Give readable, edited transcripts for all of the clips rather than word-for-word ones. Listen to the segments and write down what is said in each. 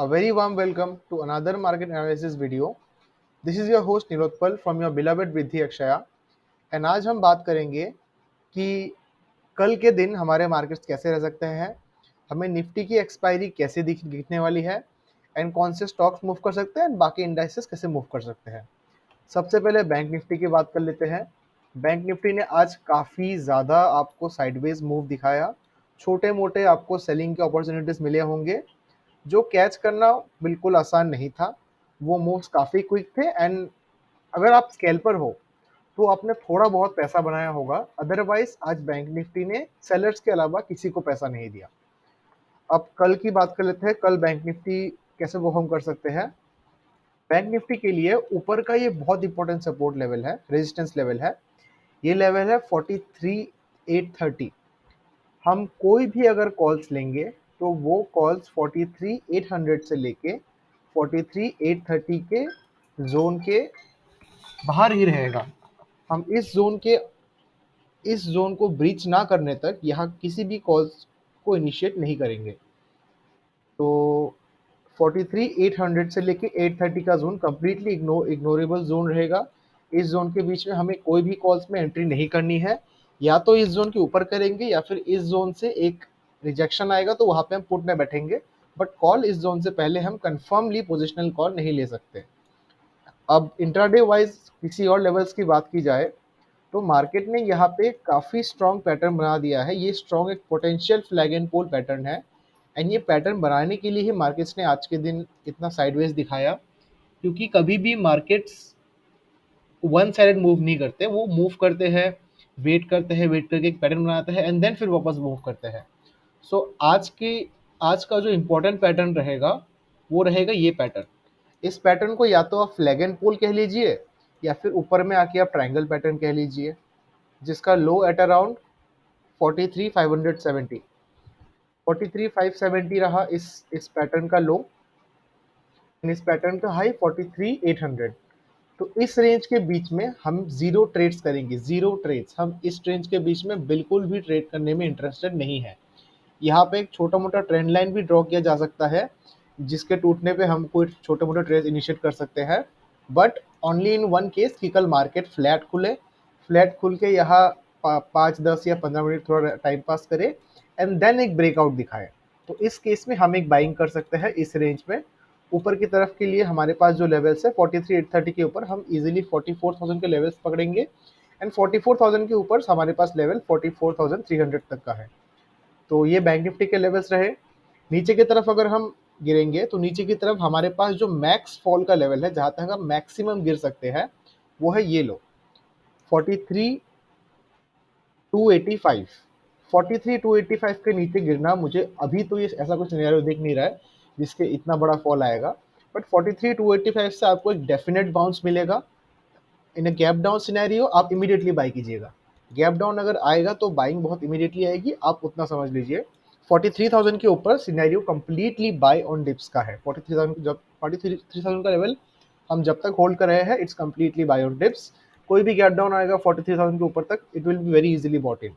A very warm welcome to another market analysis video. This is your host Nilotpal from your beloved Vidhi Akshaya and आज हम बात करेंगे कि कल के दिन हमारे मार्केट्स कैसे रह सकते हैं, हमें निफ्टी की एक्सपायरी कैसे दिखने वाली है एंड कौन से स्टॉक्स मूव कर सकते हैं एंड बाकी इंडाइसेस कैसे मूव कर सकते हैं। सबसे पहले बैंक निफ्टी की बात कर लेते हैं। बैंक निफ्टी ने आज काफ़ी ज़्यादा आपको साइडवेज मूव दिखाया। छोटे मोटे आपको सेलिंग के अपॉर्चुनिटीज़ मिले होंगे जो कैच करना बिल्कुल आसान नहीं था। वो मूव्स काफ़ी क्विक थे एंड अगर आप स्कैल्पर हो तो आपने थोड़ा बहुत पैसा बनाया होगा, अदरवाइज आज बैंक निफ्टी ने सेलर्स के अलावा किसी को पैसा नहीं दिया। अब कल की बात कर लेते हैं, कल बैंक निफ्टी कैसे परफॉर्म कर सकते हैं। बैंक निफ्टी के लिए ऊपर का ये बहुत इंपॉर्टेंट सपोर्ट लेवल है, रेजिस्टेंस लेवल है। ये लेवल है 43,830। हम कोई भी अगर कॉल्स लेंगे तो वो कॉल्स 43,800 से लेके 43,830 के जोन के बाहर ही रहेगा। हम इस जोन को ब्रीच ना करने तक यहाँ किसी भी कॉल्स को इनिशिएट नहीं करेंगे। तो 43,800 से लेके 830 का जोन कंप्लीटली इग्नोरेबल जोन रहेगा। इस जोन के बीच में हमें कोई भी कॉल्स में एंट्री नहीं करनी है। या तो इस जोन के ऊपर करेंगे या फिर इस जोन से एक रिजेक्शन आएगा तो वहां पे हम पुट में बैठेंगे, बट कॉल इस जोन से पहले हम कंफर्मली पोजिशनल कॉल नहीं ले सकते। अब इंट्राडे वाइज किसी और लेवल्स की बात की जाए तो मार्केट ने यहाँ पे काफ़ी स्ट्रॉन्ग पैटर्न बना दिया है। ये स्ट्रॉन्ग एक potential flag and pole pattern है एंड ये पैटर्न बनाने के लिए ही मार्केट्स ने आज के दिन इतना साइडवेज दिखाया, क्योंकि कभी भी मार्केट्स वन साइडेड मूव नहीं करते, वो मूव करते हैं, वेट करके एक पैटर्न बनाते हैं एंड देन फिर वापस मूव करते हैं। सो आज का जो इम्पोर्टेंट पैटर्न रहेगा वो रहेगा ये पैटर्न। इस पैटर्न को या तो आप फ्लैग एंड पोल कह लीजिए या फिर ऊपर में आके आप ट्रायंगल पैटर्न कह लीजिए, जिसका लो एट अराउंड 43,570 43,570 रहा इस पैटर्न का लो, इस पैटर्न का हाई 43,800। तो इस रेंज के बीच में हम जीरो ट्रेड्स करेंगे। जीरो ट्रेड्स, हम इस रेंज के बीच में बिल्कुल भी ट्रेड करने में इंटरेस्टेड नहीं है। यहाँ पे एक छोटा मोटा ट्रेंड लाइन भी ड्रॉ किया जा सकता है, जिसके टूटने पे हम कोई छोटे मोटे ट्रेड इनिशिएट कर सकते हैं, but only in one case कि कल मार्केट फ्लैट खुले, फ्लैट खुल के यहाँ 5, 10 या 15 मिनट थोड़ा टाइम पास करे एंड देन एक ब्रेकआउट दिखाए। तो इस केस में हम एक बाइंग कर सकते हैं इस रेंज में। ऊपर की तरफ के लिए हमारे पास जो लेवल्स है 43,830 के ऊपर हम इजीली 44,000 के लेवल्स पकड़ेंगे एंड 44,000 के ऊपर हमारे पास लेवल 44,300 तक का है। तो ये बैंक निफ्टी के लेवल्स रहे। नीचे की तरफ अगर हम गिरेंगे तो नीचे की तरफ हमारे पास जो मैक्स फॉल का लेवल है, जहाँ तक हम मैक्सिमम गिर सकते हैं, वो है ये लो 43,285। 43,285 के नीचे गिरना, मुझे अभी तो ये ऐसा कुछ सिनेरियो दिख नहीं रहा है जिसके इतना बड़ा फॉल आएगा, बट 43,285 से आपको एक डेफिनेट बाउंस मिलेगा। इन अ गैप डाउन सिनेरियो आप इमीडिएटली बाई कीजिएगा। गैप डाउन अगर आएगा तो बाइंग बहुत इमीडिएटली आएगी, आप उतना समझ लीजिए। 43,000 के ऊपर scenario completely buy on dips का है। 43,000 जब 43,000 का लेवल हम जब तक होल्ड कर रहे हैं, it's completely buy on dips. कोई भी गैप डाउन आएगा 43,000 के ऊपर तक, it will be very easily bought in.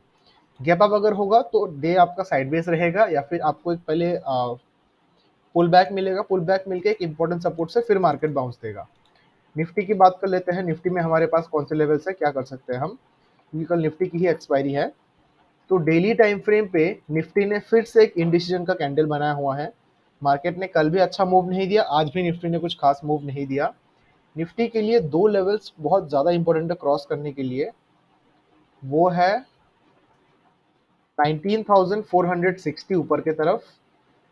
Gap up अगर होगा तो डे आपका साइडवेज रहेगा या फिर आपको एक पहले पुल बैक मिलेगा, पुल बैक मिलकर एक इंपॉर्टेंट सपोर्ट से फिर मार्केट बाउंस देगा। निफ्टी की बात कर लेते हैं। निफ्टी में हमारे पास कौन से लेवल्स है, क्या कर सकते हैं हम, क्योंकि कल निफ्टी की ही एक्सपायरी है। तो डेली टाइम फ्रेम पे निफ्टी ने फिर से एक इंडिसीजन का कैंडल बनाया हुआ है। मार्केट ने कल भी अच्छा मूव नहीं दिया, आज भी निफ्टी ने कुछ खास मूव नहीं दिया। निफ्टी के लिए दो लेवल्स बहुत ज़्यादा इंपॉर्टेंट है क्रॉस करने के लिए, वो है 19,460 ऊपर के तरफ।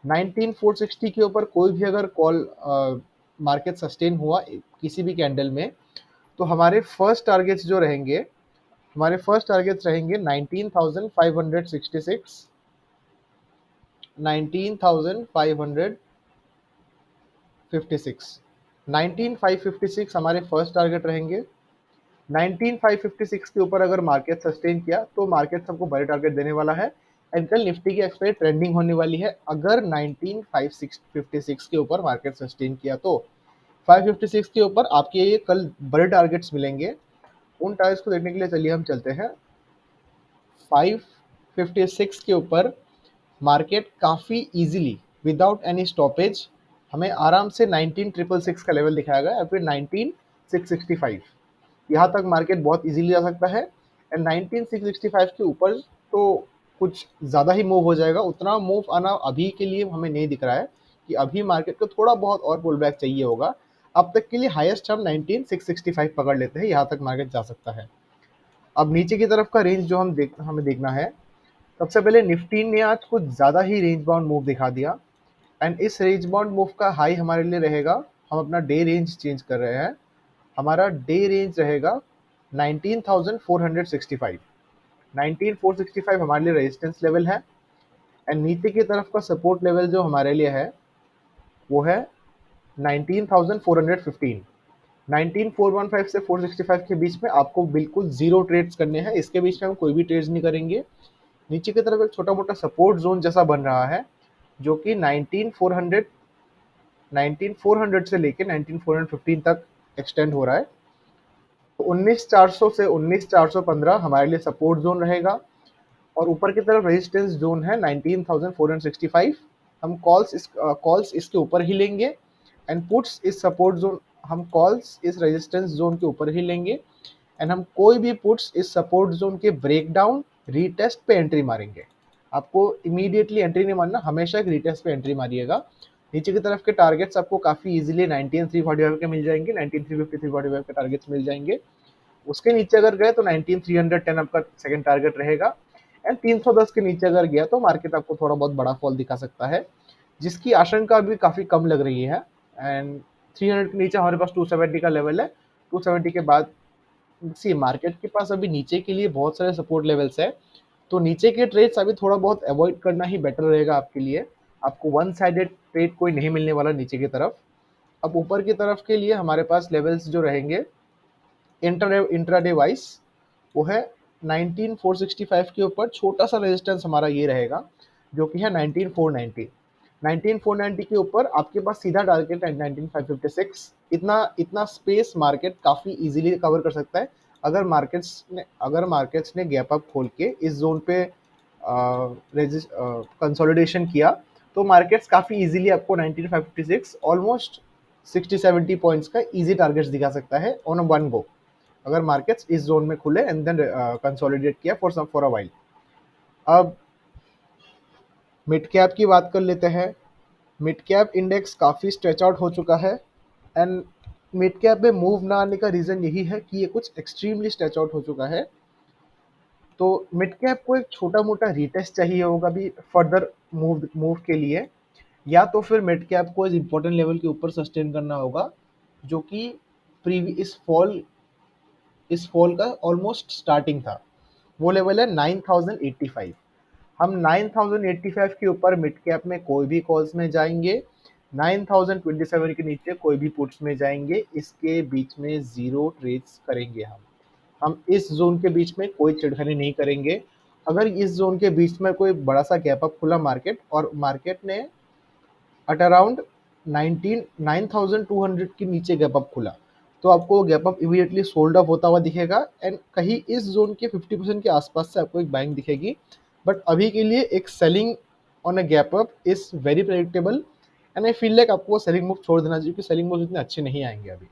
19,460 के ऊपर कोई भी अगर कॉल मार्केट सस्टेन हुआ किसी भी कैंडल में, तो हमारे फर्स्ट टारगेट्स जो रहेंगे, हमारे फर्स्ट टारगेट्स रहेंगे 19,566, 19,556, 19,556 हमारे फर्स्ट टारगेट रहेंगे। 19,556 के ऊपर अगर मार्केट सस्टेन किया तो मार्केट सबको बड़े टारगेट देने वाला है एंड कल निफ्टी की एक्सपायरी ट्रेंडिंग होने वाली है। अगर 19,556 के ऊपर मार्केट सस्टेन किया तो 556 के ऊपर आपके ये कल बड़े टारगेट्स मिलेंगे। उन टारगेट्स को देखने के लिए चलिए हम चलते हैं। 556 के ऊपर मार्केट काफ़ी इजीली विदाउट एनी स्टॉपेज हमें आराम से 19,666 का लेवल दिखाया गया या फिर 19,665। यहाँ तक मार्केट बहुत इजीली जा सकता है एंड 19,665 के ऊपर तो कुछ ज़्यादा ही मूव हो जाएगा। उतना मूव आना अभी के लिए हमें नहीं दिख रहा है कि अभी मार्केट को थोड़ा बहुत और पुल बैक चाहिए होगा। अब तक के लिए हाईएस्ट हम 19,665 पकड़ लेते हैं, यहाँ तक मार्केट जा सकता है। अब नीचे की तरफ का रेंज जो हमें देखना है, सबसे पहले निफ्टी ने आज कुछ ज़्यादा ही रेंज बाउंड मूव दिखा दिया एंड इस रेंज बाउंड मूव का हाई हमारे लिए रहेगा, हम अपना डे रेंज चेंज कर रहे हैं, हमारा डे रेंज रहेगा 19,465। 19,465 हमारे लिए रेजिस्टेंस लेवल है एंड नीचे की तरफ का सपोर्ट लेवल जो हमारे लिए है वो है 19,415। 19,415 से 465 के बीच में आपको बिल्कुल जीरो ट्रेड्स करने हैं, इसके बीच में हम कोई भी ट्रेड्स नहीं करेंगे। नीचे की तरफ एक छोटा मोटा सपोर्ट जोन जैसा बन रहा है जो कि 19,400 से लेके 19,415 तक एक्सटेंड हो रहा है। तो 19,400 से 19,415 हमारे लिए सपोर्ट जोन रहेगा और ऊपर की तरफ रेजिस्टेंस जोन है 19,465। हम कॉल्स इसके ऊपर ही लेंगे एंड पुट्स इस सपोर्ट जोन, हम कॉल्स इस रेजिस्टेंस जोन के ऊपर ही लेंगे एंड हम कोई भी पुट्स इस सपोर्ट जोन के ब्रेकडाउन रीटेस्ट पे एंट्री मारेंगे। आपको इमीडिएटली एंट्री नहीं मारना, हमेशा एक रीटेस्ट पे एंट्री मारिएगा। नीचे की तरफ के टारगेट्स आपको काफ़ी इजीली 19,345 के मिल जाएंगे, 19,350 345 के टारगेट्स मिल जाएंगे। उसके नीचे अगर गए तो 19,310 आपका सेकंड टारगेट रहेगा एंड 310 के नीचे अगर गया तो मार्केट आपको थोड़ा बहुत बड़ा फॉल दिखा सकता है, जिसकी आशंका भी काफ़ी कम लग रही है। एंड 300 के नीचे हमारे पास 270 का लेवल है। 270 के बाद सी मार्केट के पास अभी नीचे के लिए बहुत सारे सपोर्ट लेवल्स है, तो नीचे के ट्रेड्स अभी थोड़ा बहुत अवॉइड करना ही बेटर रहेगा आपके लिए। आपको वन साइडेड ट्रेड कोई नहीं मिलने वाला नीचे की तरफ। अब ऊपर की तरफ के लिए हमारे पास लेवल्स जो रहेंगे इंट्राडे वाइज वो है 19,465 के ऊपर छोटा सा रेजिस्टेंस हमारा ये रहेगा जो कि है 19,490। 19,490 के ऊपर आपके पास सीधा टारगेट है 19,556। इतना स्पेस मार्केट काफ़ी इजीली कवर कर सकता है अगर मार्केट्स ने गैप अप खोल के इस जोन पे कंसोलिडेशन किया तो मार्केट्स काफ़ी इजीली आपको 19,556 ऑलमोस्ट 60-70 पॉइंट्स का इजी टारगेट्स दिखा सकता है ऑन वन गो, अगर मार्केट्स इस जोन में खुले एंड देन कंसोलिडेट किया फॉर अ वाइल। अब मिड कैप की बात कर लेते हैं। मिड कैप इंडेक्स काफ़ी स्ट्रेच आउट हो चुका है एंड मिड कैप में मूव ना आने का रीज़न यही है कि ये कुछ एक्सट्रीमली स्ट्रेच आउट हो चुका है। तो मिड कैप को एक छोटा मोटा रीटेस्ट चाहिए होगा भी फर्दर मूव के लिए, या तो फिर मिड कैप को इस इंपॉर्टेंट लेवल के ऊपर सस्टेन करना होगा जो कि इस फॉल का ऑलमोस्ट स्टार्टिंग था। वो लेवल है 9,085। हम 9,085 के ऊपर मिड कैप में कोई भी कॉल्स में जाएंगे, 9,027 के नीचे कोई भी पुट्स में जाएंगे, इसके बीच में जीरो ट्रेड्स करेंगे हम इस जोन के बीच में कोई छेड़खानी नहीं करेंगे। अगर इस जोन के बीच में कोई बड़ा सा गैप अप खुला मार्केट और मार्केट ने एट अराउंड 9,200 के नीचे गैप अप खुला तो आपको gap up immediately sold off होता हुआ दिखेगा एंड कहीं इस जोन के 50% के आसपास से आपको एक बाइंग दिखेगी। बट अभी के लिए एक selling on a gap up is very predictable and I feel like आपको सेलिंग मूव छोड़ देना चाहिए क्योंकि सेलिंग मूव इतने अच्छे नहीं आएंगे अभी।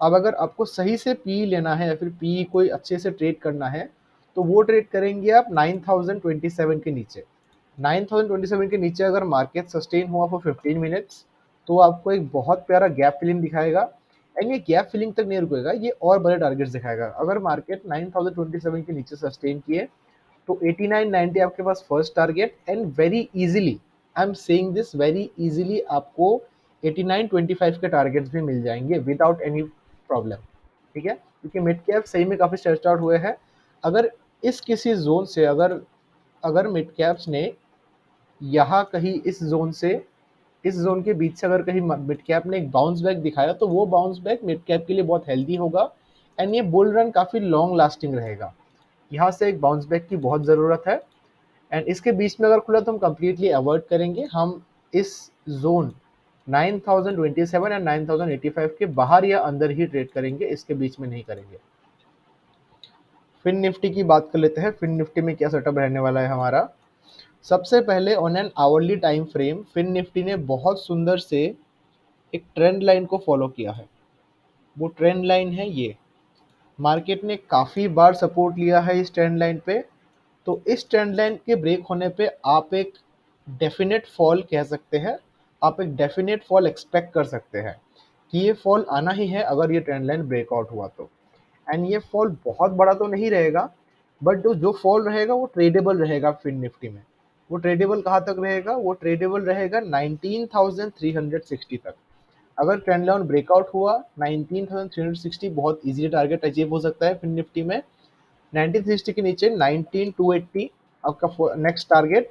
अब अगर आपको सही से पी लेना है या फिर पी कोई अच्छे से ट्रेड करना है तो वो ट्रेड करेंगे आप 9,027 के नीचे। 9,027 के नीचे अगर मार्केट सस्टेन हुआ फॉर 15 मिनट्स तो आपको एक बहुत प्यारा गैप फिलिंग दिखाएगा एंड ये गैप फिलिंग तक नहीं रुकेगा, ये और बड़े टारगेट्स दिखाएगा। अगर मार्केट 9,027 के नीचे सस्टेन किए तो 8990 आपके पास first target and very easily, I am saying this very easily, आपको 8925 के टारगेट्स भी मिल जाएंगे विदाउट एनी प्रॉब्लम। ठीक है, क्योंकि मिड कैप सही में काफ़ी स्ट्रेच आउट हुए हैं। अगर इस किसी जोन से अगर अगर मिड कैप्स ने यहाँ कहीं इस जोन के बीच से अगर कहीं मिड कैप ने एक बाउंस बैक दिखाया तो वो बाउंस बैक मिड कैप के लिए बहुत हेल्दी होगा एंड ये बुल रन काफ़ी लॉन्ग लास्टिंग रहेगा। यहाँ से एक बाउंस बैक की बहुत ज़रूरत है एंड इसके बीच में अगर खुला तो हम कम्प्लीटली अवॉइड करेंगे। हम इस जोन 9,027 एंड 9,085 के बाहर या अंदर ही ट्रेड करेंगे, इसके बीच में नहीं करेंगे। फिन निफ्टी की बात कर लेते हैं। फिन निफ्टी में क्या सेटअप रहने वाला है हमारा। सबसे पहले on an hourly time frame FinNifty ने बहुत सुंदर से एक ट्रेंड लाइन को फॉलो किया है। वो ट्रेंड लाइन है ये। मार्केट ने काफ़ी बार सपोर्ट लिया है इस ट्रेंड लाइन पे। तो इस ट्रेंड लाइन के ब्रेक होने पे आप एक डेफिनेट फॉल कह सकते हैं, आप एक डेफिनेट फॉल एक्सपेक्ट कर सकते हैं कि ये फॉल आना ही है अगर ये ट्रेंड लाइन ब्रेकआउट हुआ तो। एंड ये फॉल बहुत बड़ा तो नहीं रहेगा, बट जो फॉल रहेगा वो ट्रेडेबल रहेगा फिन निफ्टी में। वो ट्रेडेबल कहाँ तक रहेगा? वो ट्रेडेबल रहेगा 19,360 तक। अगर ट्रेंड लाइन ब्रेकआउट हुआ 19,360 बहुत इजीली टारगेट अचीव हो सकता है फिन निफ्टी में। 1960 के नीचे 19,280 आपका नेक्स्ट टारगेट।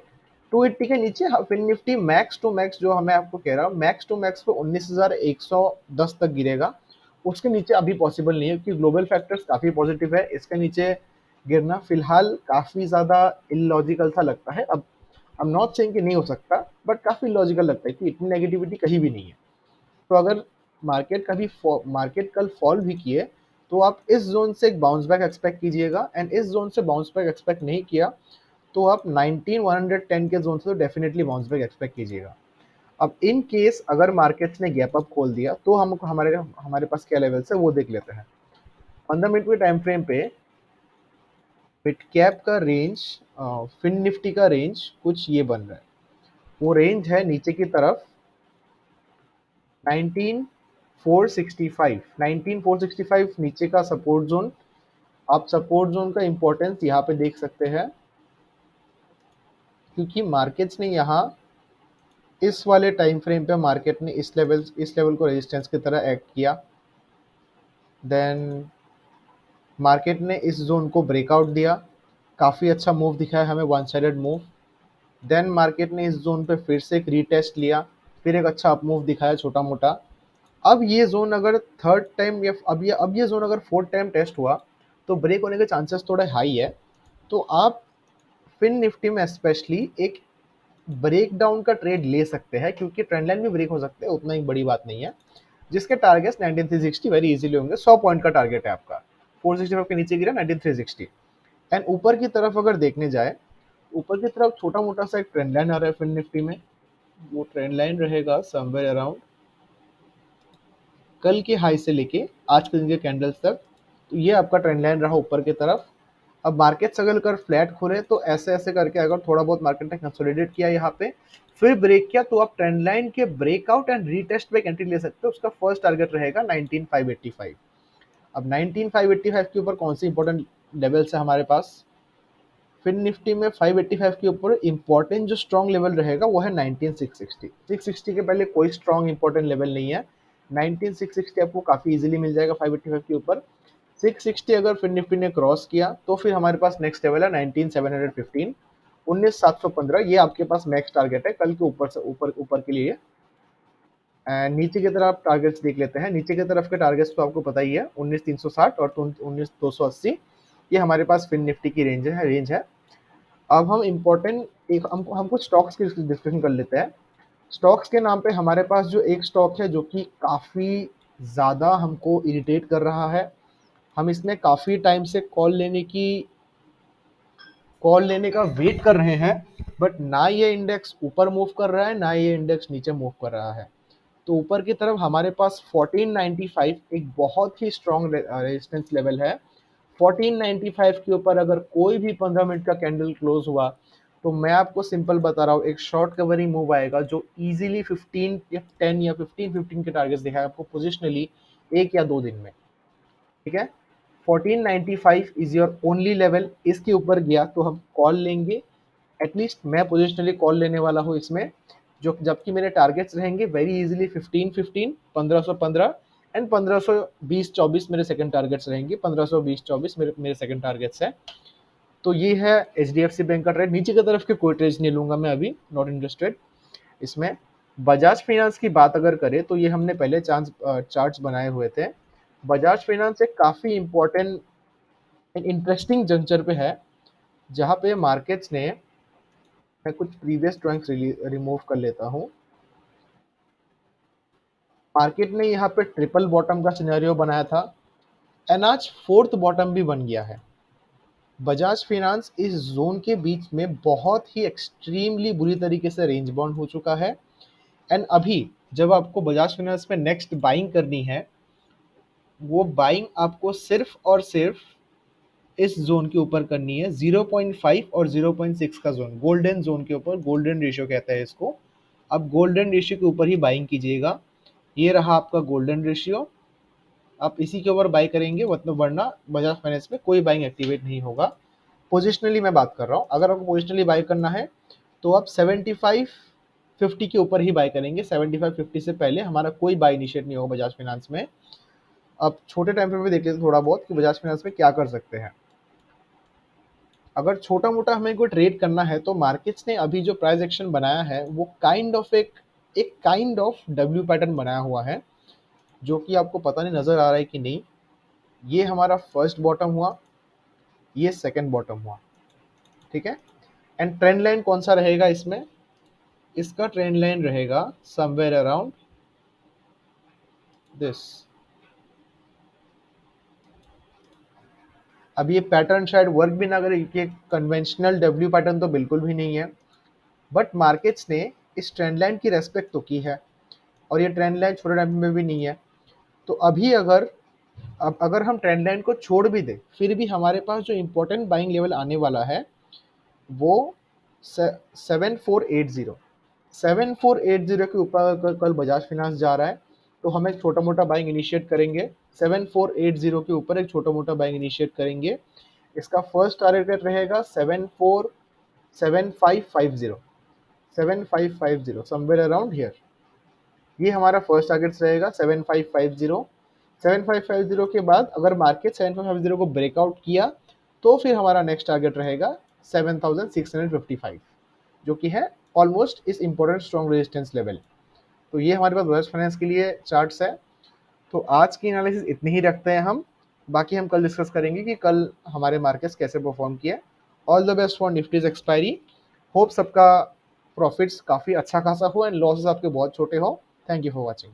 280 के नीचे FinNifty max to max, जो हमें आपको कह रहा हूँ, मैक्स टू मैक्स पे 19,110 तक गिरेगा। उसके नीचे अभी पॉसिबल नहीं है क्योंकि ग्लोबल फैक्टर्स काफ़ी पॉजिटिव है। इसके नीचे गिरना फिलहाल काफ़ी ज़्यादा इलॉजिकल सा लगता है। अब आई एम नॉट सेइंग कि नहीं हो सकता, बट काफ़ी लॉजिकल लगता है कि इतनी नेगेटिविटी कहीं भी नहीं है। तो अगर मार्केट कल फॉल भी किए तो आप इस जोन से एक बाउंस बैक एक्सपेक्ट कीजिएगा। एंड इस जोन से बाउंस बैक एक्सपेक्ट नहीं किया तो आप 19,110 के जोन से तो डेफिनेटली बाउंस बैक एक्सपेक्ट कीजिएगा। अब इन केस अगर मार्केट्स ने गैप अप खोल दिया तो हम हमारे हमारे पास क्या लेवल्स है वो देख लेते हैं। 15 मिनट के टाइम फ्रेम पे मिड कैप का रेंज, फिन निफ्टी का रेंज कुछ ये बन रहा है। वो रेंज है नीचे की तरफ 19,465। 19,465 नीचे का सपोर्ट जोन। आप सपोर्ट जोन का इंपॉर्टेंस यहाँ पे देख सकते हैं क्योंकि मार्केट्स ने यहाँ इस वाले टाइम फ्रेम पे मार्केट ने इस लेवल को रेजिस्टेंस की तरह एक्ट किया। देन मार्केट ने इस जोन को ब्रेकआउट दिया, काफ़ी अच्छा मूव दिखा है हमें, one sided move. Then market ने इस जोन पे फिर से एक रीटेस्ट लिया, फिर एक अच्छा अप मूव दिखाया छोटा मोटा। अब ये जोन अगर थर्ड टाइम या अब ये जोन अगर फोर्थ टाइम टेस्ट हुआ तो ब्रेक होने के चांसेस थोड़े हाई है। तो आप फिन निफ्टी में स्पेशली एक ब्रेक डाउन का ट्रेड ले सकते हैं क्योंकि ट्रेंड लाइन भी ब्रेक हो सकते हैं, उतना ही बड़ी बात नहीं है। जिसके टारगेट्स 19,360 वेरी इजीली होंगे। 100 पॉइंट का टारगेट है आपका। 465 के नीचे गिरा 19,360। एंड ऊपर की तरफ अगर देखने जाए, ऊपर की तरफ छोटा मोटा सा एक ट्रेंड लाइन आ रहा है फिन निफ्टी में। वो ट्रेंड लाइन रहेगा समवेयर अराउंड कल के हाई से लेके आज के दिन के कैंडल्स तक। तो ये आपका ट्रेंड लाइन रहा ऊपर की तरफ। अब मार्केट अगर कर फ्लैट खोले तो ऐसे ऐसे करके अगर थोड़ा बहुत मार्केट ने कंसोलिडेट किया यहाँ पे फिर ब्रेक किया तो आप ट्रेंड लाइन के ब्रेकआउट एंड रीटेस्ट पे एंट्री ले सकते हो। उसका फर्स्ट टारगेट रहेगा 19,585। अब 19,585 के ऊपर कौन सी इंपॉर्टेंट लेवल्स है हमारे पास? फिन निफ्टी में 585 के ऊपर इंपॉर्टेंट जो स्ट्रॉन्ग लेवल रहेगा वो है 19,660। 660 के पहले कोई स्ट्रॉन्ग इंपॉर्टेंट लेवल नहीं है। 19,660 आपको काफ़ी इजीली मिल जाएगा 585 के ऊपर। 660 अगर फिन निफ्टी ने क्रॉस किया तो फिर हमारे पास नेक्स्ट लेवल है 19,715, 19,715। ये आपके पास मैक्स टारगेट है कल के ऊपर से ऊपर ऊपर के लिए। एंड नीचे की तरफ टारगेट्स देख लेते हैं। नीचे की तरफ के टारगेट्स तो आपको पता ही है 19,360 और 19,280। ये हमारे पास फिन निफ्टी की रेंज है। अब हम इम्पोर्टेंट एक हम कुछ स्टॉक्स की डिस्कशन कर लेते हैं। स्टॉक्स के नाम पे हमारे पास जो एक स्टॉक है जो कि काफ़ी ज़्यादा हमको इरिटेट कर रहा है, हम इसमें काफ़ी टाइम से कॉल लेने का वेट कर रहे हैं, बट ना ये इंडेक्स ऊपर मूव कर रहा है ना ये इंडेक्स नीचे मूव कर रहा है। तो ऊपर की तरफ हमारे पास 1495 एक बहुत ही स्ट्रॉन्ग रेजिस्टेंस लेवल है। 1495 के ऊपर अगर कोई भी 15 मिनट का कैंडल क्लोज हुआ तो मैं आपको सिंपल बता रहा हूँ एक शॉर्ट कवरिंग मूव आएगा जो इजीली 15 या 10 या 15 के टारगेट्स दिखाएगा आपको पोजिशनली 1 या 2 दिन में। ठीक है, 1495 इज योर ओनली लेवल। इसके ऊपर गया तो हम कॉल लेंगे। एटलीस्ट मैं पोजिशनली कॉल लेने वाला हूँ इसमें, जो जबकि मेरे टारगेट्स रहेंगे वेरी इजीली 15-15, 1515 एंड 1520-24 मेरे सेकंड टारगेट्स रहेंगे। 1520-24 मेरे सेकंड टारगेट्स है। तो ये है HDFC बैंक का ट्रेड। नीचे की तरफ के कोई ट्रेड नहीं लूंगा मैं अभी, नॉट इंटरेस्टेड इसमें। बजाज फाइनेंस की बात अगर करें तो ये हमने पहले चार्ट्स बनाए हुए थे। बजाज फाइनेंस एक काफ़ी इंपॉर्टेंट इंटरेस्टिंग जंक्चर पे है जहाँ पे मार्केट्स ने, मैं कुछ प्रीवियस ड्राइंग्स रिमूव कर लेता हूँ। मार्केट ने यहाँ पे ट्रिपल बॉटम का सिनेरियो बनाया था एंड आज फोर्थ बॉटम भी बन गया है। बजाज फाइनेंस इस जोन के बीच में बहुत ही एक्सट्रीमली बुरी तरीके से रेंज बाउंड हो चुका है। एंड अभी जब आपको बजाज फाइनेंस में नेक्स्ट बाइंग करनी है, वो बाइंग आपको सिर्फ और सिर्फ इस जोन के ऊपर करनी है, 0.5 और 0.6 का जोन, गोल्डन जोन के ऊपर, गोल्डन रेशियो कहते हैं इसको। अब गोल्डन रेशियो के ऊपर ही बाइंग कीजिएगा। ये रहा आपका गोल्डन रेशियो, आप इसी के ऊपर बाई करेंगे, मतलब वरना बजाज फाइनेंस में कोई बाइंग एक्टिवेट नहीं होगा। पोजिशनली मैं बात कर रहा हूँ, अगर आपको पोजिशनली बाई करना है तो आप 75-50 के ऊपर ही बाई करेंगे। 75-50 से पहले हमारा कोई बाई इनिशिएट नहीं होगा बजाज फाइनेंस में। अब छोटे टाइम फ्रेम में देख लेते थोड़ा बहुत कि बजाज फाइनेंस में क्या कर सकते हैं। अगर छोटा मोटा हमें कोई ट्रेड करना है तो मार्केट्स ने अभी जो प्राइस एक्शन बनाया है वो एक काइंड ऑफ डब्ल्यू पैटर्न बनाया हुआ है, जो कि आपको पता नहीं नजर आ रहा है कि नहीं। ये हमारा फर्स्ट बॉटम हुआ, ये सेकंड बॉटम हुआ, ठीक है। एंड ट्रेंड लाइन कौन सा रहेगा इसमें? इसका ट्रेंड लाइन रहेगा समवेयर अराउंड दिस। अब ये पैटर्न शायद वर्क भी ना करे, क्योंकि कन्वेंशनल डब्ल्यू पैटर्न तो बिल्कुल भी नहीं है, बट मार्केट्स ने इस ट्रेंड लाइन की रेस्पेक्ट तो की है, और ये ट्रेंड लाइन छोटे टाइम में भी नहीं है। तो अभी अगर हम ट्रेंड लाइन को छोड़ भी दें, फिर भी हमारे पास जो इंपॉर्टेंट बाइंग लेवल आने वाला है वो 7480, 7480 के ऊपर अगर कल बजाज फाइनेंस जा रहा है तो हम एक छोटा मोटा बाइंग इनिशिएट करेंगे। 7480 के ऊपर एक छोटा मोटा बाइंग इनिशिएट करेंगे। इसका फर्स्ट टारगेट रहेगा 7550, 7550 समवेयर अराउंड हियर। ये हमारा फर्स्ट टारगेट रहेगा 7550। 7550 के बाद अगर मार्केट 7550 को ब्रेकआउट किया तो फिर हमारा नेक्स्ट टारगेट रहेगा 7655, जो कि है ऑलमोस्ट इस इंपॉर्टेंट स्ट्रॉन्ग रेजिस्टेंस लेवल। तो ये हमारे पास बजाज फाइनेंस के लिए चार्ट्स है। तो आज की एनालिसिस इतनी ही रखते हैं हम, बाकी हम कल डिस्कस करेंगे कि कल हमारे मार्केट्स कैसे परफॉर्म किए। All the best for Nifty's expiry. Hope सबका प्रॉफिट्स काफ़ी अच्छा खासा हो एंड लॉसेस आपके बहुत छोटे हो। Thank you for watching.